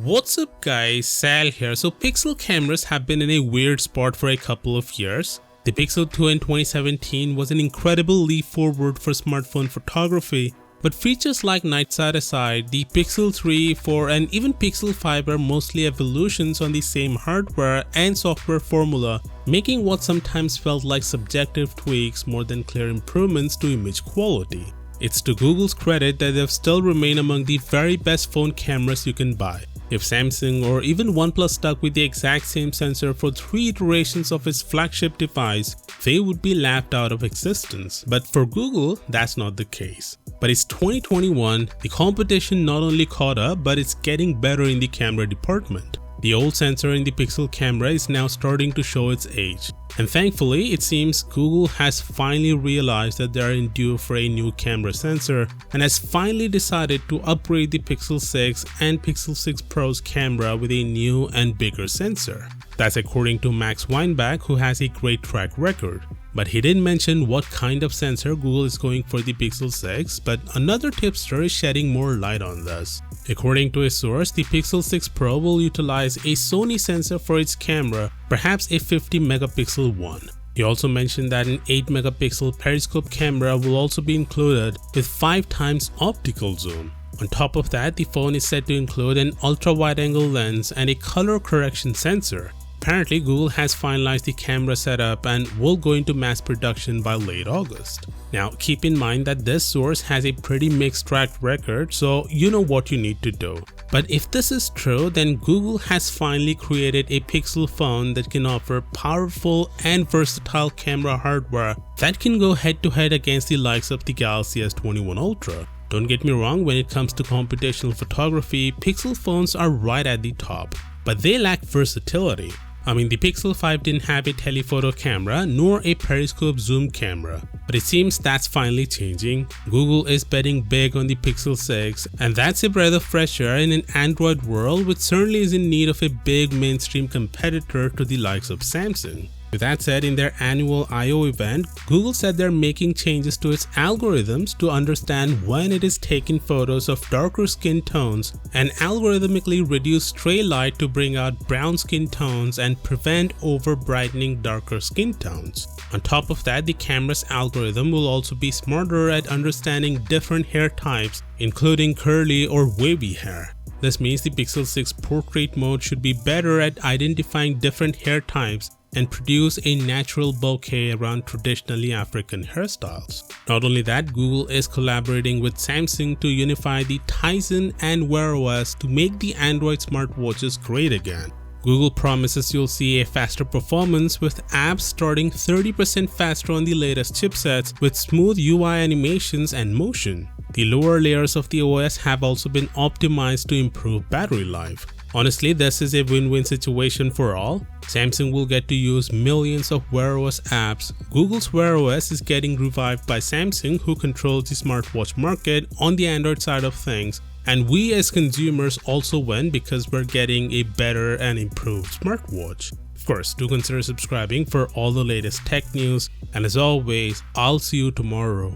What's up guys, Sal here. So Pixel cameras have been in a weird spot for a couple of years. The Pixel 2 in 2017 was an incredible leap forward for smartphone photography, but features like night sight aside, the Pixel 3, 4 and even Pixel 5 are mostly evolutions on the same hardware and software formula, making what sometimes felt like subjective tweaks more than clear improvements to image quality. It's to Google's credit that they've still remained among the very best phone cameras you can buy. If Samsung or even OnePlus stuck with the exact same sensor for 3 iterations of its flagship device, they would be laughed out of existence. But for Google, that's not the case. But it's 2021, the competition not only caught up, but it's getting better in the camera department. The old sensor in the Pixel camera is now starting to show its age. And thankfully, it seems Google has finally realized that they are in due for a new camera sensor and has finally decided to upgrade the Pixel 6 and Pixel 6 Pro's camera with a new and bigger sensor. That's according to Max Weinbach, who has a great track record. But he didn't mention what kind of sensor Google is going for the Pixel 6, but another tipster is shedding more light on this. According to a source, the Pixel 6 Pro will utilize a Sony sensor for its camera, perhaps a 50 megapixel one. He also mentioned that an 8 megapixel periscope camera will also be included with 5 times optical zoom. On top of that, the phone is said to include an ultra-wide-angle lens and a color correction sensor. Apparently, Google has finalized the camera setup and will go into mass production by late August. Now, keep in mind that this source has a pretty mixed track record, so you know what you need to do. But if this is true, then Google has finally created a Pixel phone that can offer powerful and versatile camera hardware that can go head-to-head against the likes of the Galaxy S21 Ultra. Don't get me wrong, when it comes to computational photography, Pixel phones are right at the top, but they lack versatility. I mean, the Pixel 5 didn't have a telephoto camera nor a periscope zoom camera, but it seems that's finally changing. Google is betting big on the Pixel 6, and that's a breath of fresh air in an Android world which certainly is in need of a big mainstream competitor to the likes of Samsung. With that said, in their annual I/O event, Google said they're making changes to its algorithms to understand when it is taking photos of darker skin tones and algorithmically reduce stray light to bring out brown skin tones and prevent over-brightening darker skin tones. On top of that, the camera's algorithm will also be smarter at understanding different hair types, including curly or wavy hair. This means the Pixel 6 portrait mode should be better at identifying different hair types and produce a natural bouquet around traditionally African hairstyles. Not only that, Google is collaborating with Samsung to unify the Tizen and Wear OS to make the Android smartwatches great again. Google promises you'll see a faster performance with apps starting 30% faster on the latest chipsets with smooth UI animations and motion. The lower layers of the OS have also been optimized to improve battery life. Honestly, this is a win-win situation for all. Samsung will get to use millions of Wear OS apps. Google's Wear OS is getting revived by Samsung, who controls the smartwatch market on the Android side of things. And we as consumers also win because we're getting a better and improved smartwatch. Of course, do consider subscribing for all the latest tech news. And as always, I'll see you tomorrow.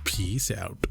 Peace out.